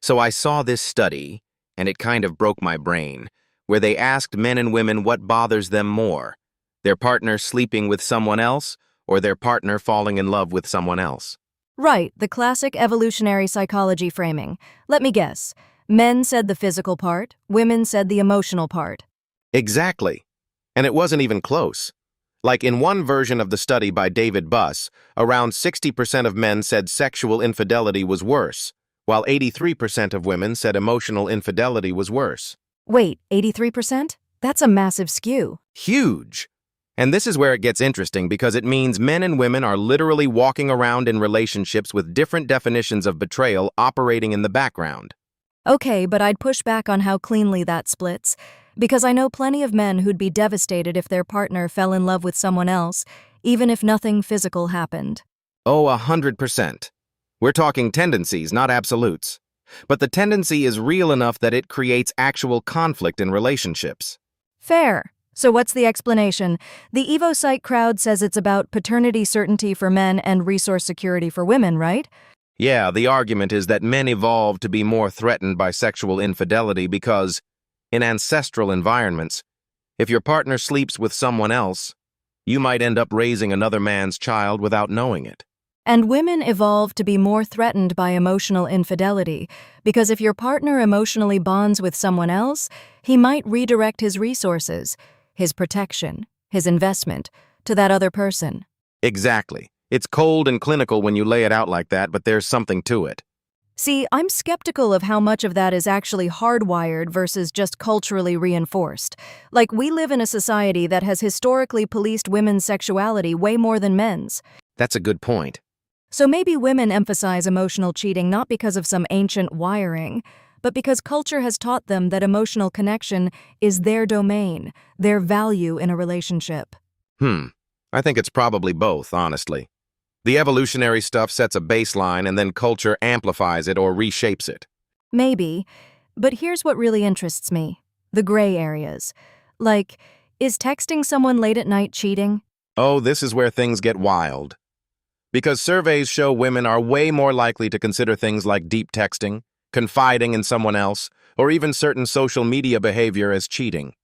So I saw this study, and it kind of broke my brain, where they asked men and women what bothers them more, their partner sleeping with someone else or their partner falling in love with someone else. Right, the classic evolutionary psychology framing. Let me guess. Men said the physical part, women said the emotional part. Exactly. And it wasn't even close. Like in one version of the study by David Buss, around 60% of men said sexual infidelity was worse, while 83% of women said emotional infidelity was worse. Wait, 83%? That's a massive skew. Huge! And this is where it gets interesting because it means men and women are literally walking around in relationships with different definitions of betrayal operating in the background. Okay, but I'd push back on how cleanly that splits, because I know plenty of men who'd be devastated if their partner fell in love with someone else, even if nothing physical happened. Oh, 100%. We're talking tendencies, not absolutes. But the tendency is real enough that it creates actual conflict in relationships. Fair. So what's the explanation? The EvoPsych crowd says it's about paternity certainty for men and resource security for women, right? Yeah, the argument is that men evolved to be more threatened by sexual infidelity because, in ancestral environments, if your partner sleeps with someone else, you might end up raising another man's child without knowing it. And women evolved to be more threatened by emotional infidelity, because if your partner emotionally bonds with someone else, he might redirect his resources, his protection, his investment, to that other person. Exactly. It's cold and clinical when you lay it out like that, but there's something to it. See, I'm skeptical of how much of that is actually hardwired versus just culturally reinforced. Like, we live in a society that has historically policed women's sexuality way more than men's. That's a good point. So maybe women emphasize emotional cheating not because of some ancient wiring, but because culture has taught them that emotional connection is their domain, their value in a relationship. I think it's probably both, honestly. The evolutionary stuff sets a baseline and then culture amplifies it or reshapes it. Maybe, but here's what really interests me. The gray areas. Like, is texting someone late at night cheating? Oh, this is where things get wild. Because surveys show women are way more likely to consider things like deep texting, confiding in someone else, or even certain social media behavior as cheating.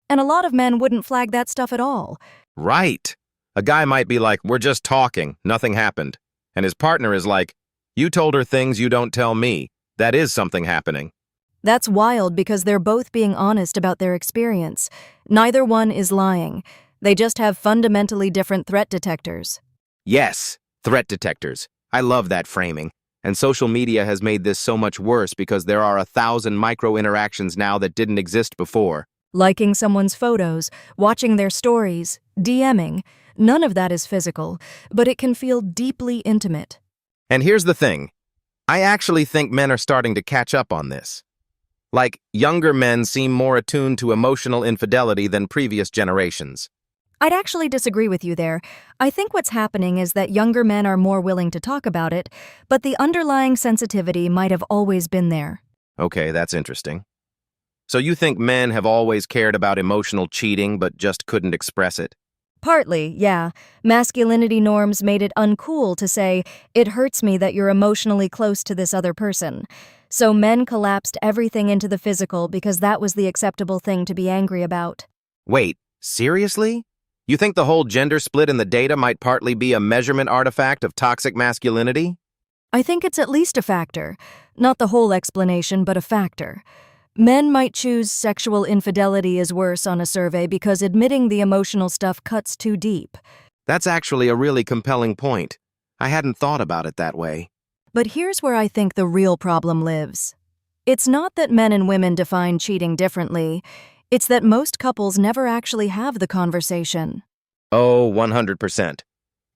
And a lot of men wouldn't flag that stuff at all. Right. A guy might be like, we're just talking, nothing happened. And his partner is like, you told her things you don't tell me. That is something happening. That's wild because they're both being honest about their experience. Neither one is lying. They just have fundamentally different threat detectors. Yes, threat detectors. I love that framing. And social media has made this so much worse because there are 1,000 micro-interactions now that didn't exist before. Liking someone's photos, watching their stories, DMing. None of that is physical, but it can feel deeply intimate. And here's the thing. I actually think men are starting to catch up on this. Like, younger men seem more attuned to emotional infidelity than previous generations. I'd actually disagree with you there. I think what's happening is that younger men are more willing to talk about it, but the underlying sensitivity might have always been there. Okay, that's interesting. So you think men have always cared about emotional cheating but just couldn't express it? Partly, yeah. Masculinity norms made it uncool to say, it hurts me that you're emotionally close to this other person. So men collapsed everything into the physical because that was the acceptable thing to be angry about. Wait, seriously? You think the whole gender split in the data might partly be a measurement artifact of toxic masculinity? I think it's at least a factor. Not the whole explanation, but a factor. Men might choose sexual infidelity as worse on a survey because admitting the emotional stuff cuts too deep. That's actually a really compelling point. I hadn't thought about it that way. But here's where I think the real problem lives. It's not that men and women define cheating differently. It's that most couples never actually have the conversation. Oh, 100%.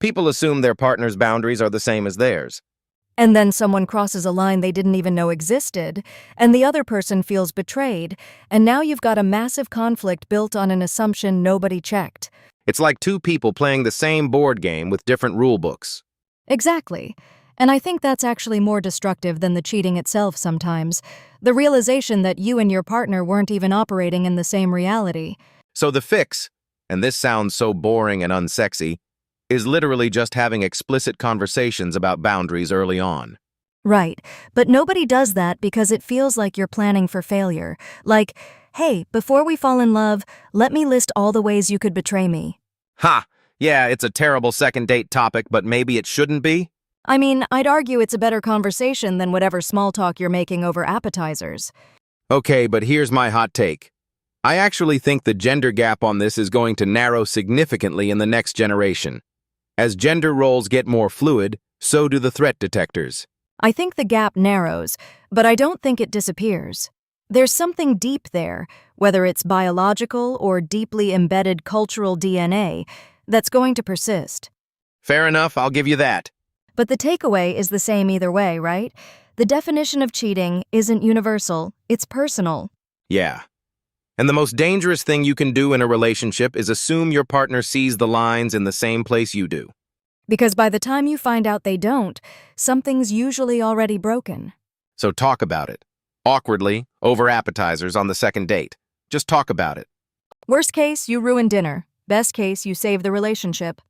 People assume their partner's boundaries are the same as theirs. And then someone crosses a line they didn't even know existed, and the other person feels betrayed, and now you've got a massive conflict built on an assumption nobody checked. It's like two people playing the same board game with different rule books. Exactly. And I think that's actually more destructive than the cheating itself sometimes. The realization that you and your partner weren't even operating in the same reality. So the fix, and this sounds so boring and unsexy, is literally just having explicit conversations about boundaries early on. Right, but nobody does that because it feels like you're planning for failure. Like, hey, before we fall in love, let me list all the ways you could betray me. Ha! Yeah, it's a terrible second date topic, but maybe it shouldn't be? I mean, I'd argue it's a better conversation than whatever small talk you're making over appetizers. Okay, but here's my hot take. I actually think the gender gap on this is going to narrow significantly in the next generation. As gender roles get more fluid, so do the threat detectors. I think the gap narrows, but I don't think it disappears. There's something deep there, whether it's biological or deeply embedded cultural DNA, that's going to persist. Fair enough, I'll give you that. But the takeaway is the same either way, right? The definition of cheating isn't universal, it's personal. Yeah. And the most dangerous thing you can do in a relationship is assume your partner sees the lines in the same place you do. Because by the time you find out they don't, something's usually already broken. So talk about it. Awkwardly, over appetizers on the second date. Just talk about it. Worst case, you ruin dinner. Best case, you save the relationship.